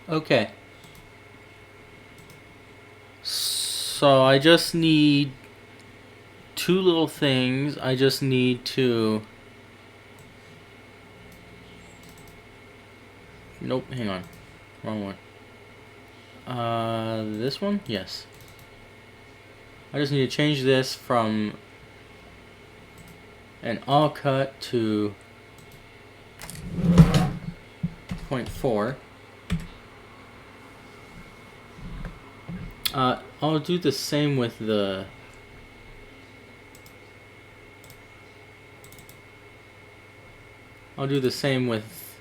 Okay. So I just need two little things. I just need to... Nope, hang on. Wrong one. This one? Yes. I just need to change this from an all cut to 0.4. I'll do the same with the... I'll do the same with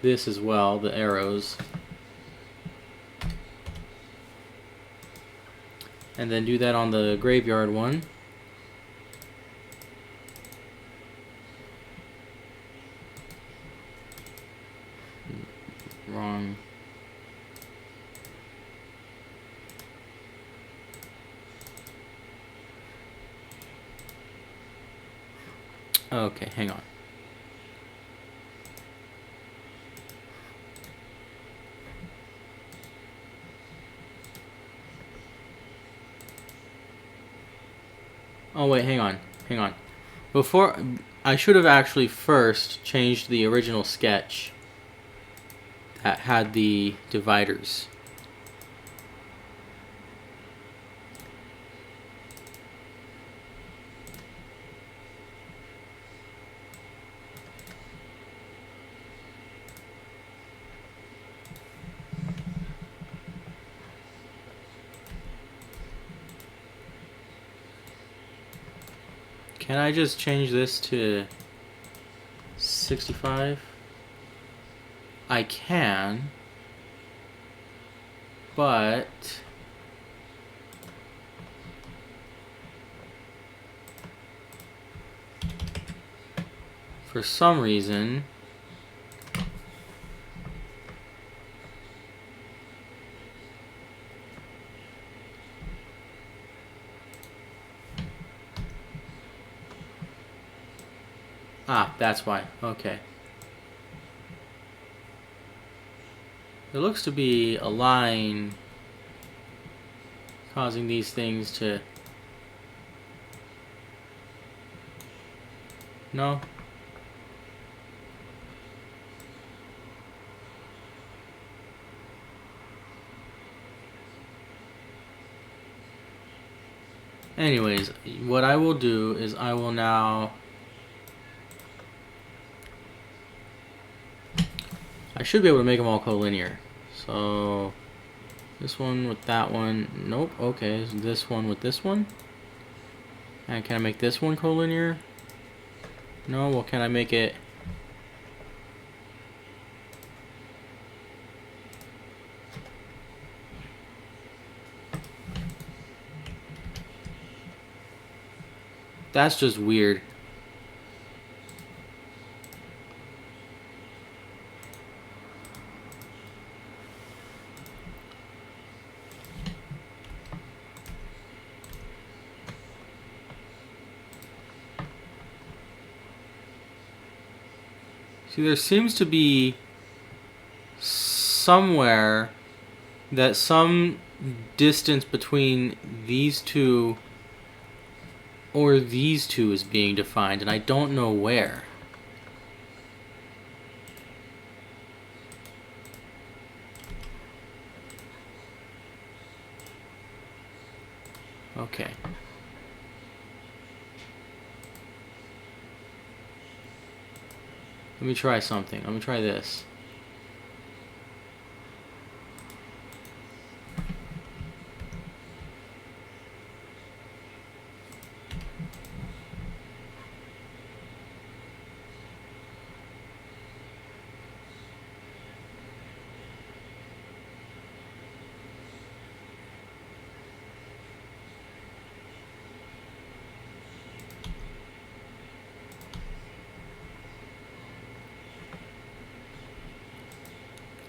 this as well, the arrows. And then do that on the graveyard one. Wrong. Okay, hang on. Oh wait, hang on. Before, I should have actually first changed the original sketch that had the dividers. Can I just change this to 65? I can, but for some reason that's why. Okay. There looks to be a line causing these things to... No? Anyways, what I will do is I will now... I should be able to make them all collinear. So this one with that one. Nope. Okay. So this one with this one. And can I make this one collinear? No. Well, can I make it... That's just weird. See, there seems to be somewhere that some distance between these two or these two is being defined, and I don't know where. Okay. Let me try something. Let me try this.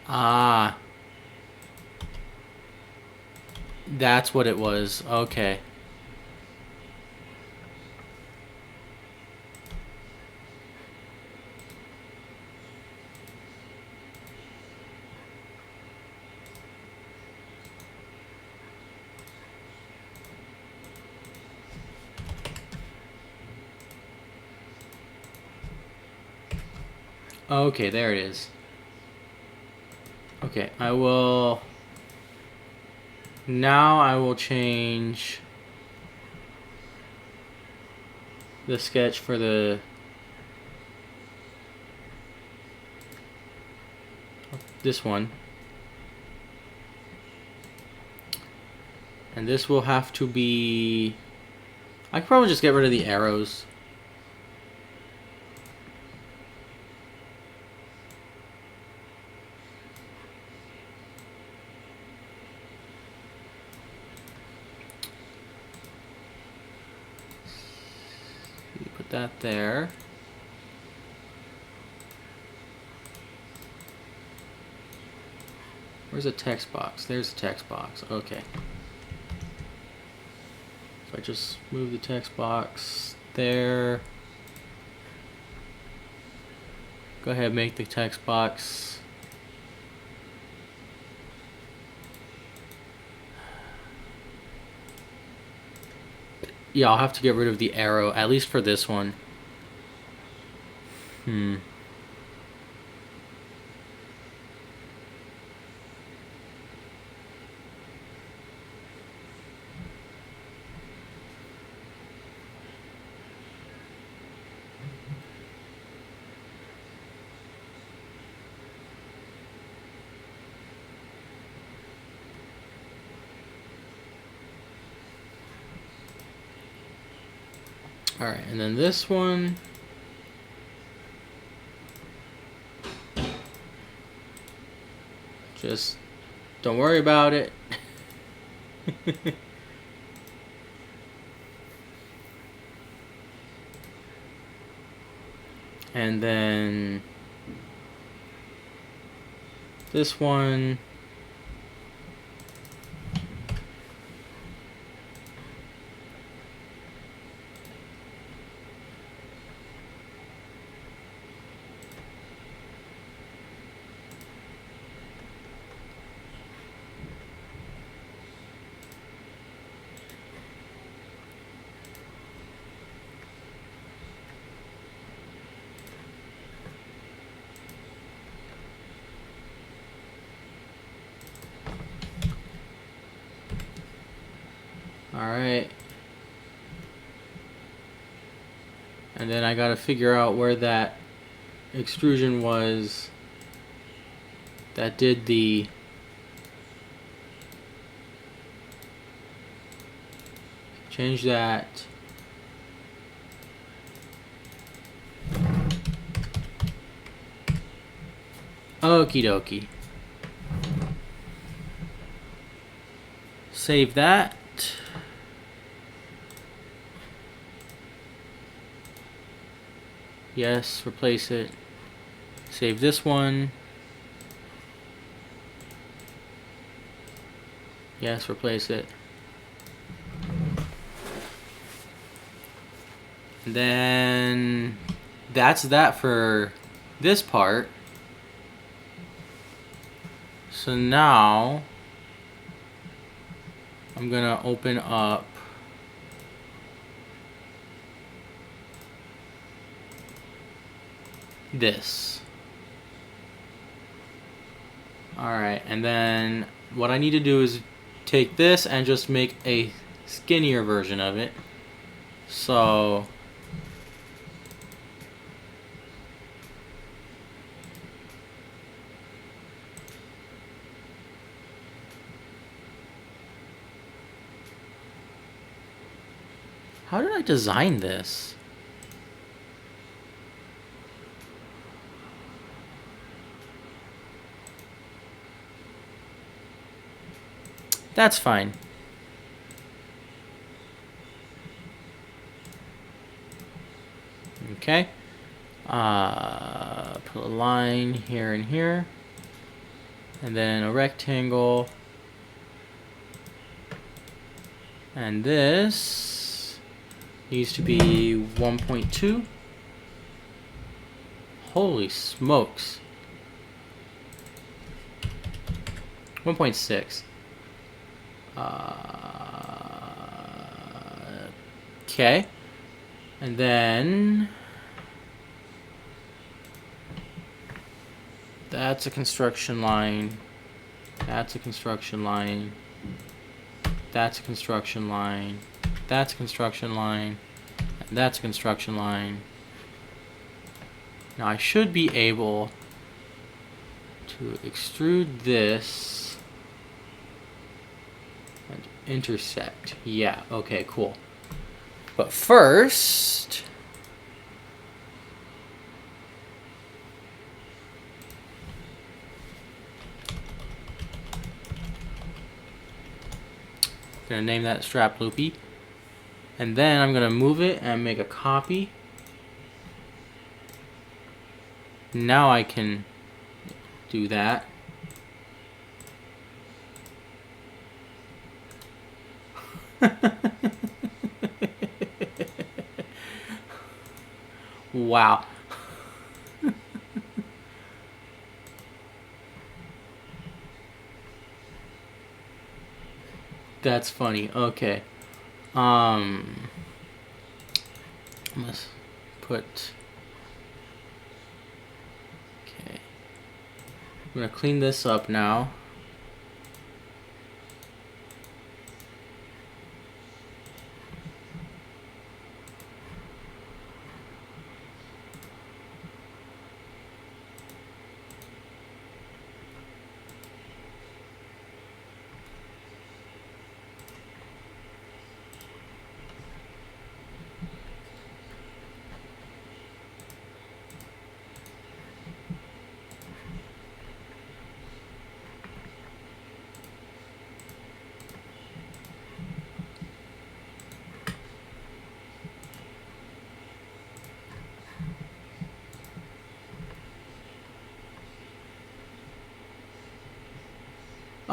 Ah. That's what it was. Okay. Okay, there it is. Okay, I will... Now I will change the sketch for this one. And this will have to be... I could probably just get rid of the arrows. Put that there. Where's the text box? There's the text box. Okay. If I just move the text box there. Go ahead, make the text box. Yeah, I'll have to get rid of the arrow, at least for this one. Alright, and then this one. Just don't worry about it. And then this one. Alright. And then I gotta figure out where that extrusion was that did the change that. Okie dokie. Save that. Yes, replace it. Save this one. Yes, replace it. And then that's that for this part. So now I'm gonna open up this. Alright, and then what I need to do is take this and just make a skinnier version of it. So how did I design this? That's fine. Okay. Put a line here and here. And then a rectangle. And this needs to be 1.2. Holy smokes. 1.6. Okay. And then That's a construction line. That's a construction line. That's a construction line. That's a construction line. And that's a construction line. Now I should be able to extrude this and intersect. Yeah, okay, cool. But first, I'm gonna name that strap loopy. And then I'm gonna move it and make a copy. Now I can do that. Wow. That's funny. Okay. Let's put. Okay. I'm gonna clean this up now.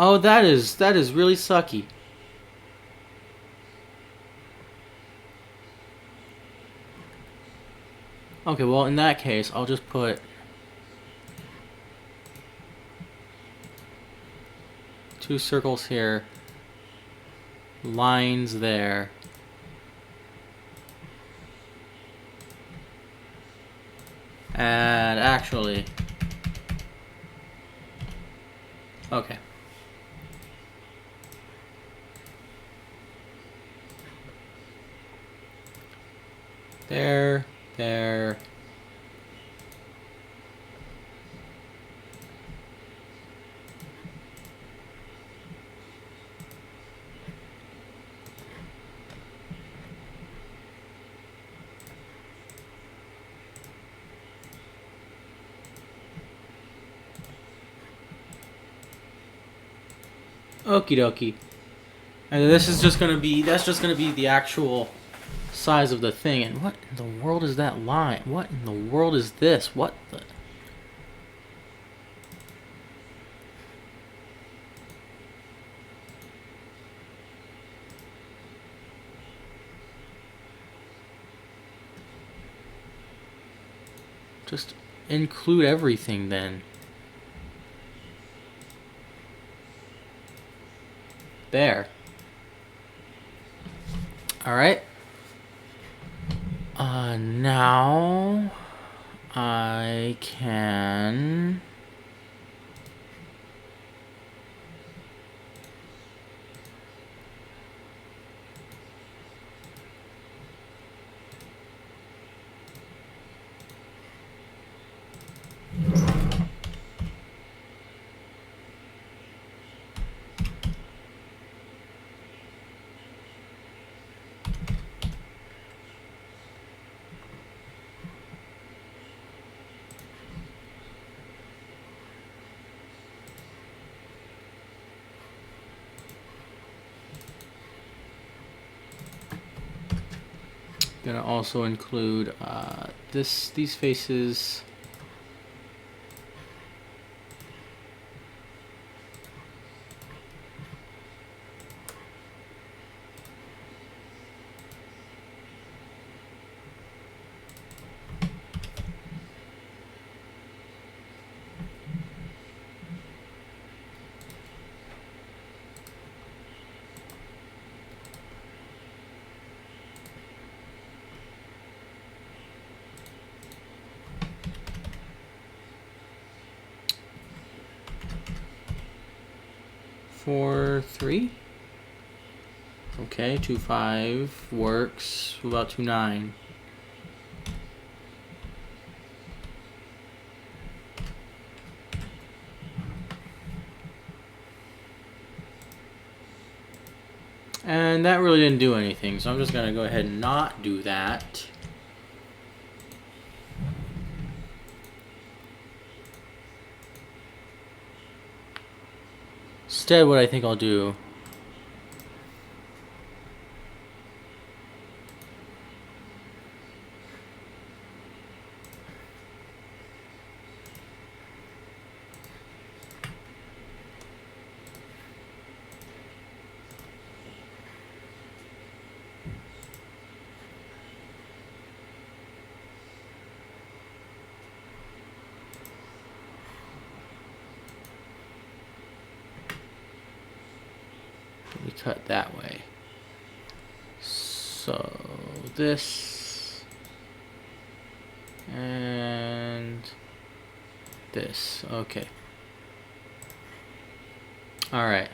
Oh, that is really sucky. Okay, well in that case, I'll just put two circles here, lines there. And actually, okay. There. Okie dokie. And this is just gonna be, that's just gonna be the actual size of the thing. And what in the world is that line? What in the world is this? What the? Just include everything then. There. Alright. Now I can gonna also include these faces. 4, 3. Okay, 2, 5 works. What about 2, 9? And that really didn't do anything, so I'm just gonna go ahead and not do that. Instead, what I think I'll do we cut that way. So this and this. Okay. All right.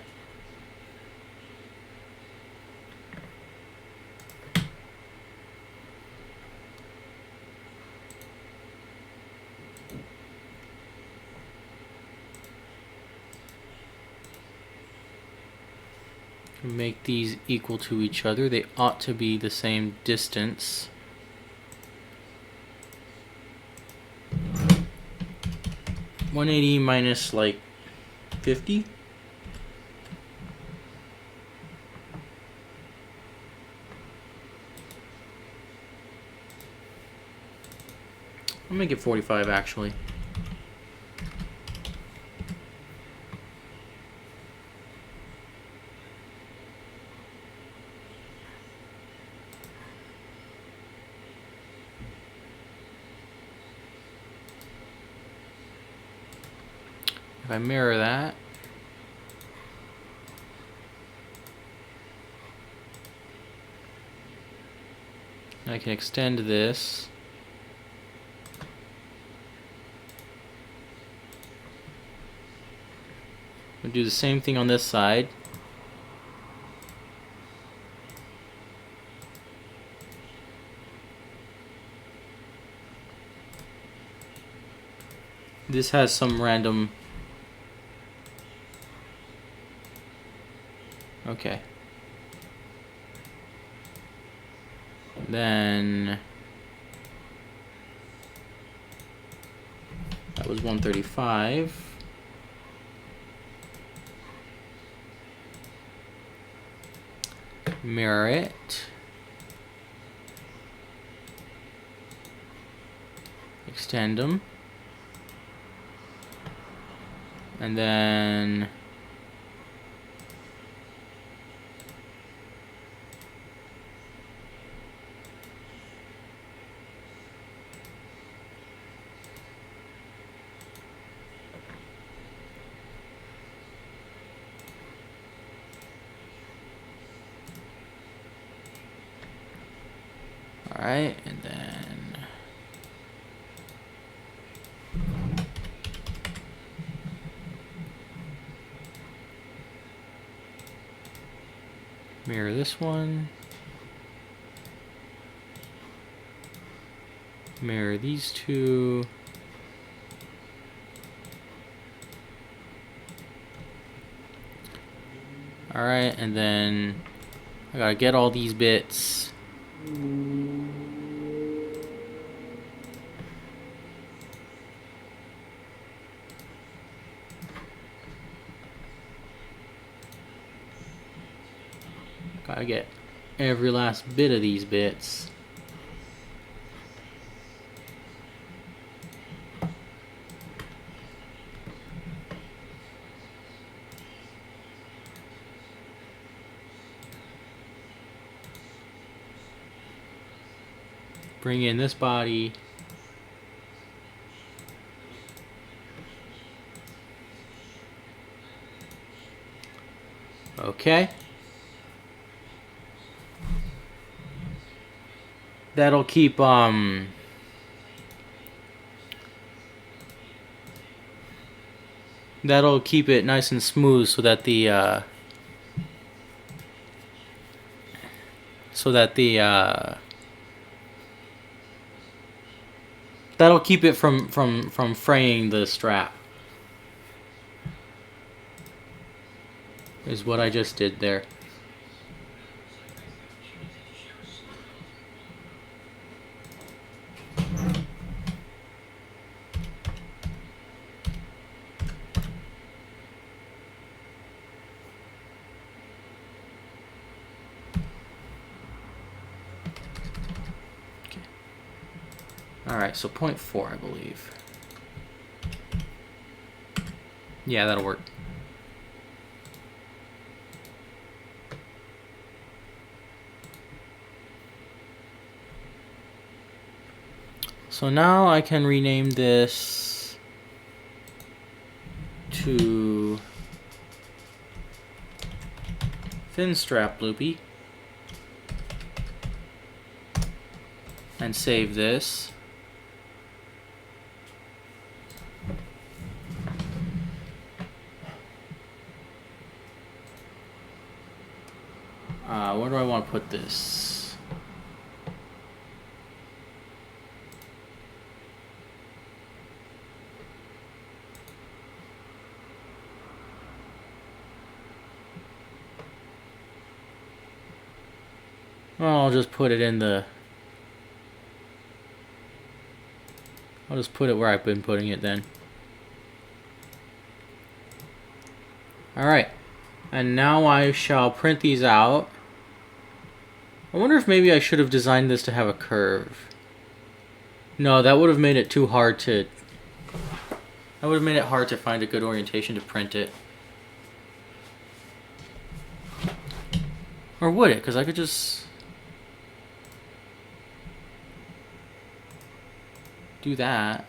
Make these equal to each other. They ought to be the same distance. $180 minus like 50. I'll make it 45 actually. If I mirror that, I can extend this. We'll do the same thing on this side. This has some random. Okay. Then that was 135. Mirror it. Extend them. And then all right, and then mirror this one. Mirror these two. All right, and then I gotta get all these bits. Gotta get every last bit of these bits. Bring in this body. Okay. That'll keep the That'll keep it nice and smooth so that the that'll keep it from fraying the strap. Is what I just did there. Alright, so 0.4, I believe. Yeah, that'll work. So now I can rename this to fin strap loopy and save this. Where do I want to put this? Well, I'll just put it in the... I'll just put it where I've been putting it then. Alright. And now I shall print these out. I wonder if maybe I should have designed this to have a curve. No, that would have made it too hard to... That would have made it hard to find a good orientation to print it. Or would it? Because I could just... do that.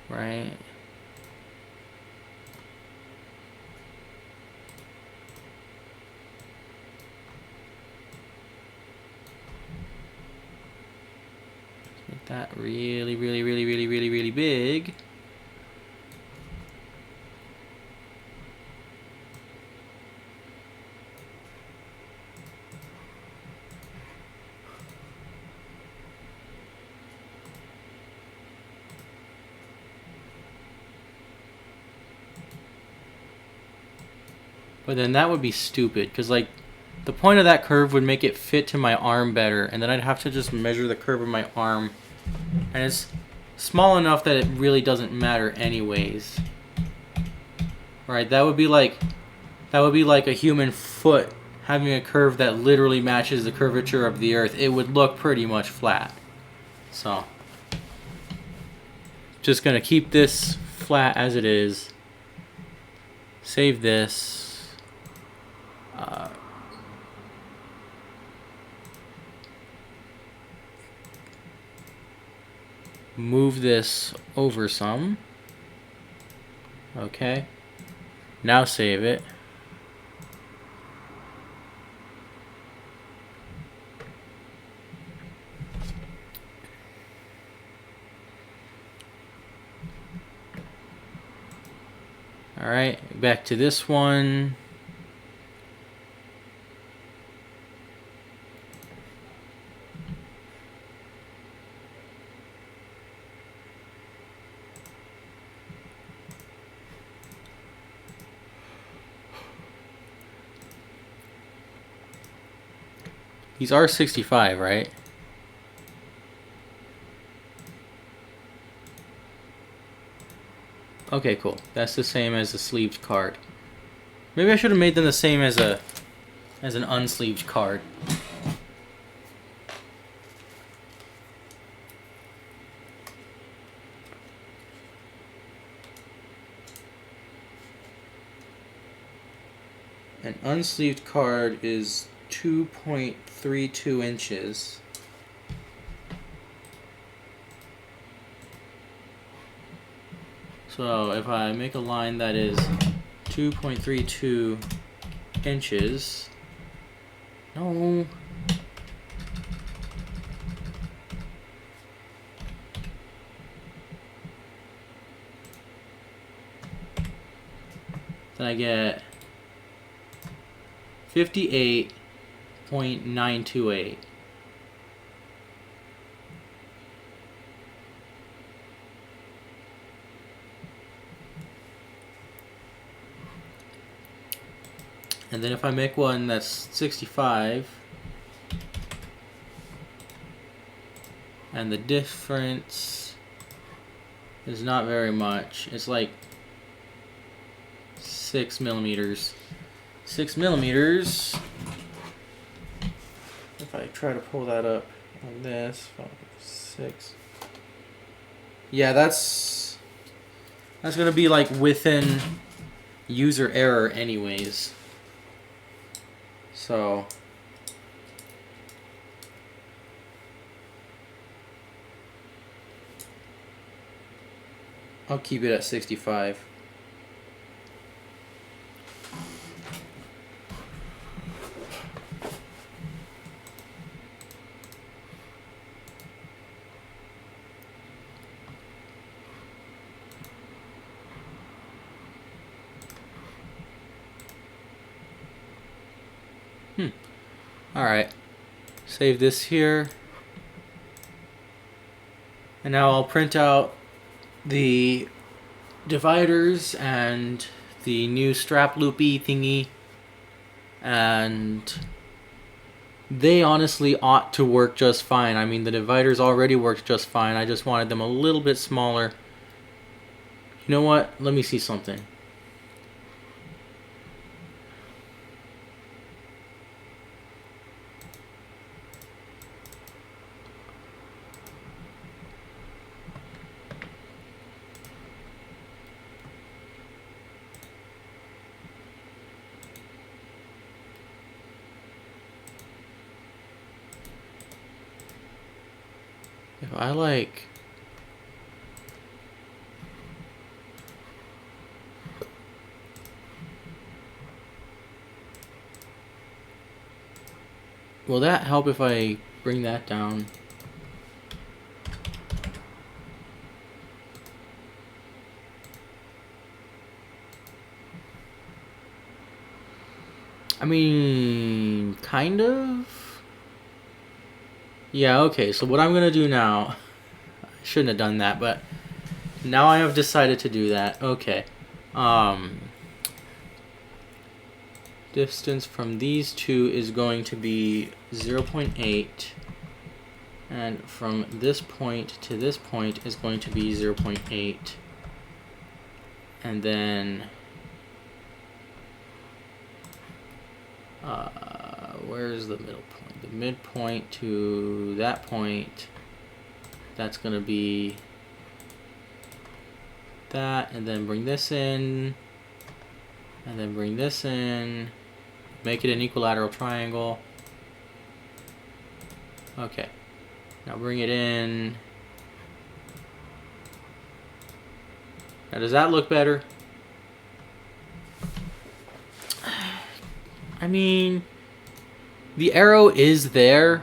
Right. Make that really, really, really, really, really, really big. But then that would be stupid, because like the point of that curve would make it fit to my arm better, and then I'd have to just measure the curve of my arm, and it's small enough that it really doesn't matter anyways. Right? That would be like a human foot having a curve that literally matches the curvature of the earth. It would look pretty much flat. So just gonna keep this flat as it is. Save this. Move this over some. Okay. Now save it. Alright, back to this one. These are 65, right? Okay, cool. That's the same as a sleeved card. Maybe I should have made them the same as an unsleeved card. An unsleeved card is 2.32 inches. So if I make a line that is 2.32 inches, no, then I get 58.928. And then if I make one that's 65, and the difference is not very much, it's like 6 millimeters. 6 millimeters. If I try to pull that up on this, 6. Yeah, that's gonna be like within user error anyways. So I'll keep it at 65. Alright, save this here. And now I'll print out the dividers and the new strap loopy thingy. And they honestly ought to work just fine. I mean, the dividers already worked just fine. I just wanted them a little bit smaller. You know what? Let me see something. If I like... Will that help if I bring that down? I mean, kind of. Yeah, okay, so what I'm gonna do now, I shouldn't have done that, but now I have decided to do that. Okay. Distance from these two is going to be 0.8, and from this point to this point is going to be 0.8, and then where's the middle point? The midpoint to that point, that's going to be that, and then bring this in, and then bring this in, make it an equilateral triangle. Okay, now bring it in. Now does that look better? I mean, the arrow is there.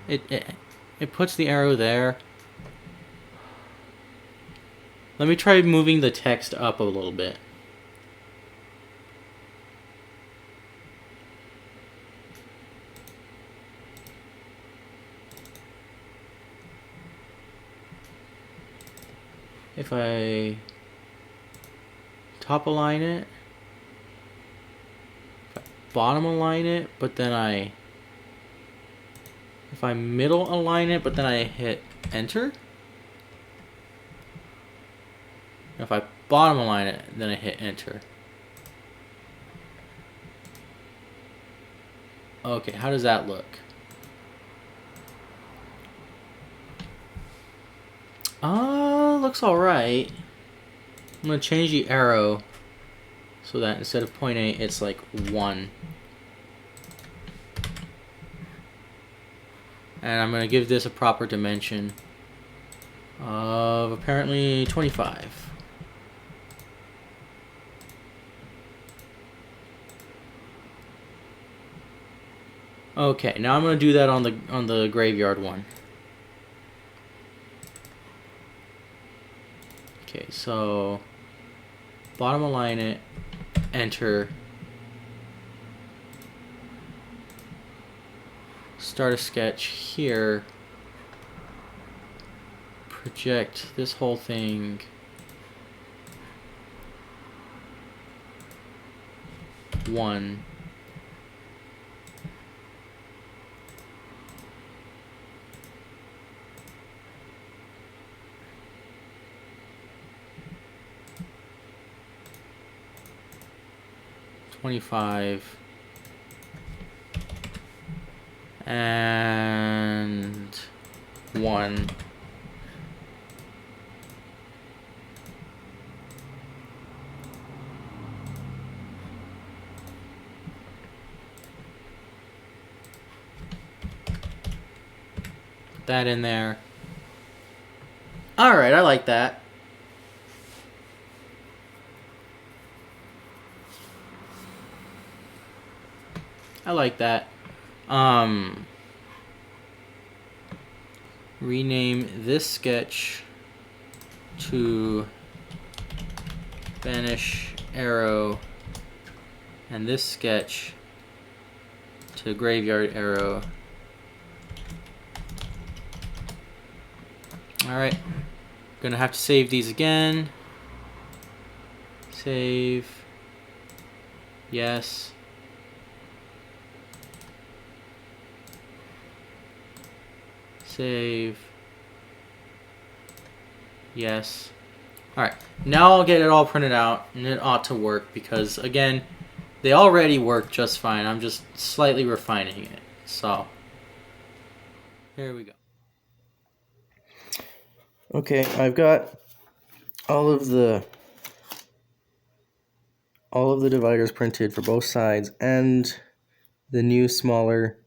It puts the arrow there. Let me try moving the text up a little bit. If I top align it, bottom align it, but then if I middle align it, but then I hit enter. If I bottom align it, then I hit enter. Okay, how does that look? Looks alright. I'm gonna change the arrow so that instead of 0.8, it's like 1. And I'm gonna give this a proper dimension of apparently 25. Okay, now I'm gonna do that on the graveyard one. Okay, so bottom align it, enter, start a sketch here, project this whole thing one. $25 and 1. Put that in there. All right, I like that. I like that. Rename this sketch to Vanish Arrow and this sketch to Graveyard Arrow. Alright, gonna have to save these again. Save. Yes. Save. Yes. Alright, now I'll get it all printed out, and it ought to work because, again, they already work just fine. I'm just slightly refining it. So, here we go. Okay, I've got all of the dividers printed for both sides and the new smaller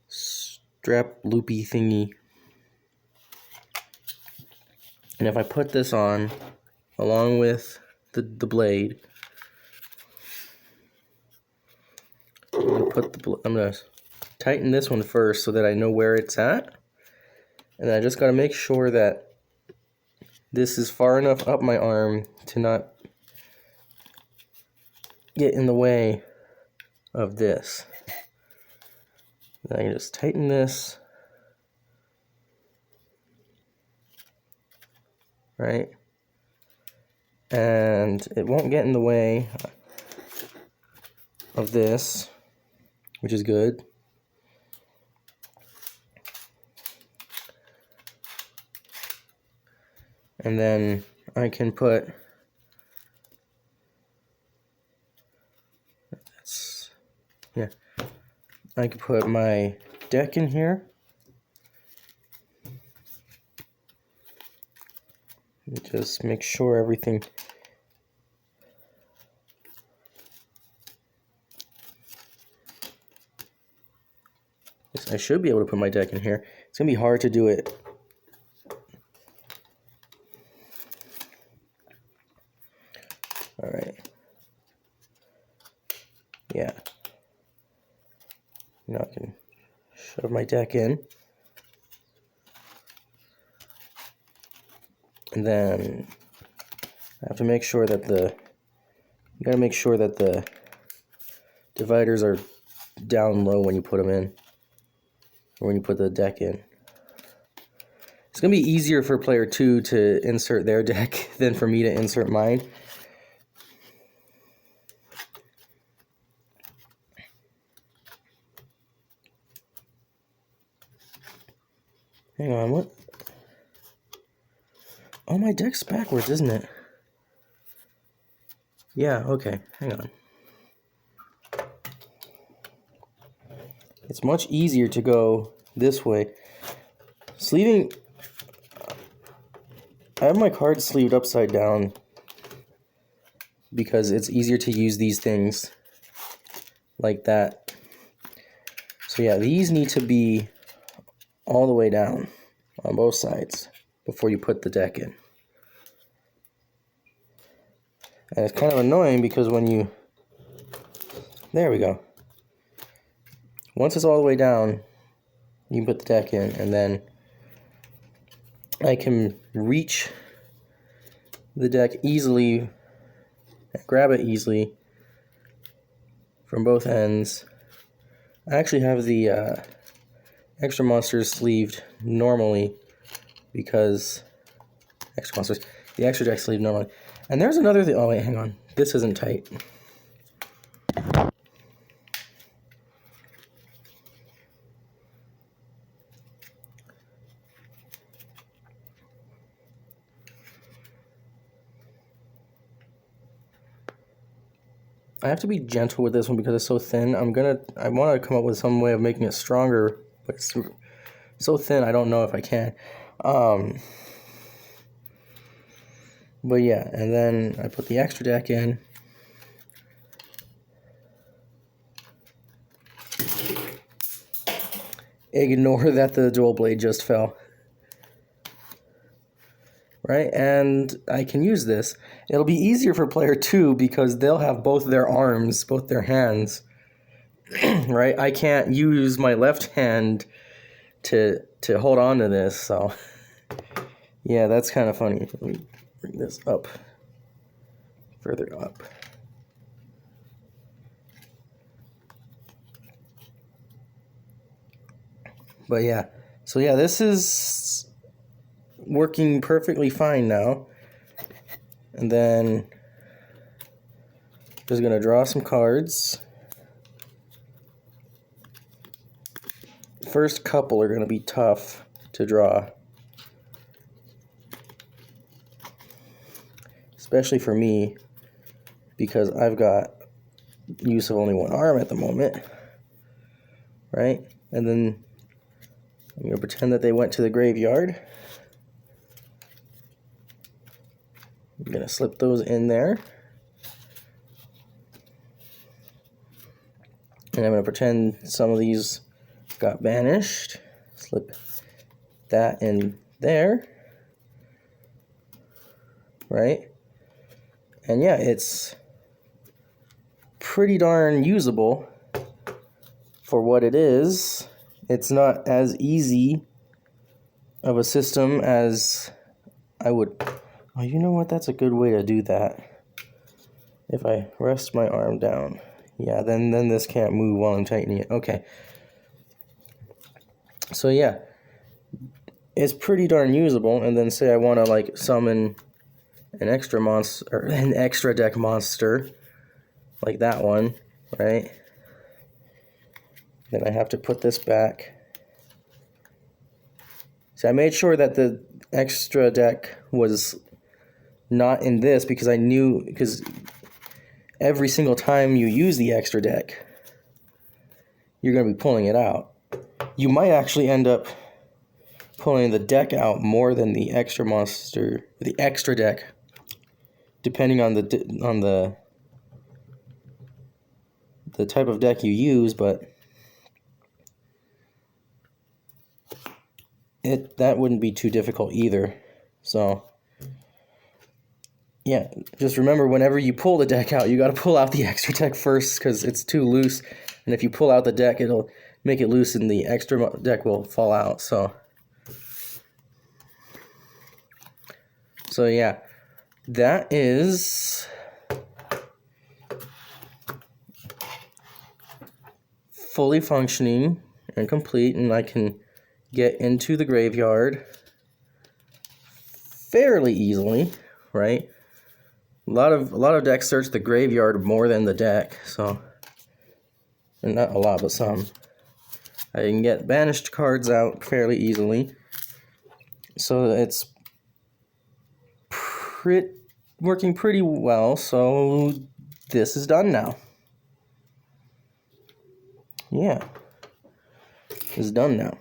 strap loopy thingy. And if I put this on along with the blade, I'm gonna tighten this one first so that I know where it's at. And I just gotta make sure that this is far enough up my arm to not get in the way of this. Then I can just tighten this, right? And it won't get in the way of this, which is good. And then I can put I can put my deck in here. And just make sure everything I should be able to put my deck in here. It's gonna be hard to do it. All right. Yeah. Now I can shove my deck in. And then I have to make sure that you gotta make sure that the dividers are down low when you put them in, or when you put the deck in. It's gonna be easier for player 2 to insert their deck than for me to insert mine. Hang on, what? Oh, my deck's backwards, isn't it? Yeah, okay, hang on. It's much easier to go this way. Sleeving... I have my cards sleeved upside down because it's easier to use these things like that. So yeah, these need to be all the way down on both sides before you put the deck in. And it's kind of annoying because when you... There we go. Once it's all the way down, you can put the deck in, and then I can reach the deck easily and grab it easily from both ends. I actually have the extra monsters sleeved normally because the extra deck sleeve normally. And there's another thing. Oh wait, hang on. This isn't tight. I have to be gentle with this one because it's so thin. I want to come up with some way of making it stronger, but it's so thin I don't know if I can. But yeah, and then I put the extra deck in. Ignore that the Duel Blade just fell. Right, and I can use this. It'll be easier for player 2 because they'll have both their arms, both their hands. Right, I can't use my left hand to hold on to this, so yeah, that's kind of funny. Let me bring this up, further up. But yeah, so yeah, this is working perfectly fine now. And then just gonna draw some cards. First couple are gonna be tough to draw, especially for me because I've got use of only one arm at the moment, right? And then I'm gonna pretend that they went to the graveyard. I'm gonna slip those in there. And I'm gonna pretend some of these got banished. Slip that in there. Right? And yeah, it's pretty darn usable for what it is. It's not as easy of a system as I would. Oh, you know what? That's a good way to do that. If I rest my arm down. Yeah, then this can't move while I'm tightening it. Okay. So yeah, it's pretty darn usable. And then say I want to like summon an extra monster, or an extra deck monster, like that one, right? Then I have to put this back. So I made sure that the extra deck was not in this because I knew, because every single time you use the extra deck, you're going to be pulling it out. You might actually end up pulling the deck out more than the extra monster, the extra deck, depending on the type of deck you use, but that wouldn't be too difficult either. So yeah, just remember whenever you pull the deck out, you got to pull out the extra deck first because it's too loose. And if you pull out the deck, it'll make it loose and the extra deck will fall out. So yeah, that is fully functioning and complete, and I can get into the graveyard fairly easily, right? A lot of decks search the graveyard more than the deck, so, and not a lot, but some. I can get banished cards out fairly easily, so it's working pretty well. So this is done now. Yeah, it's done now.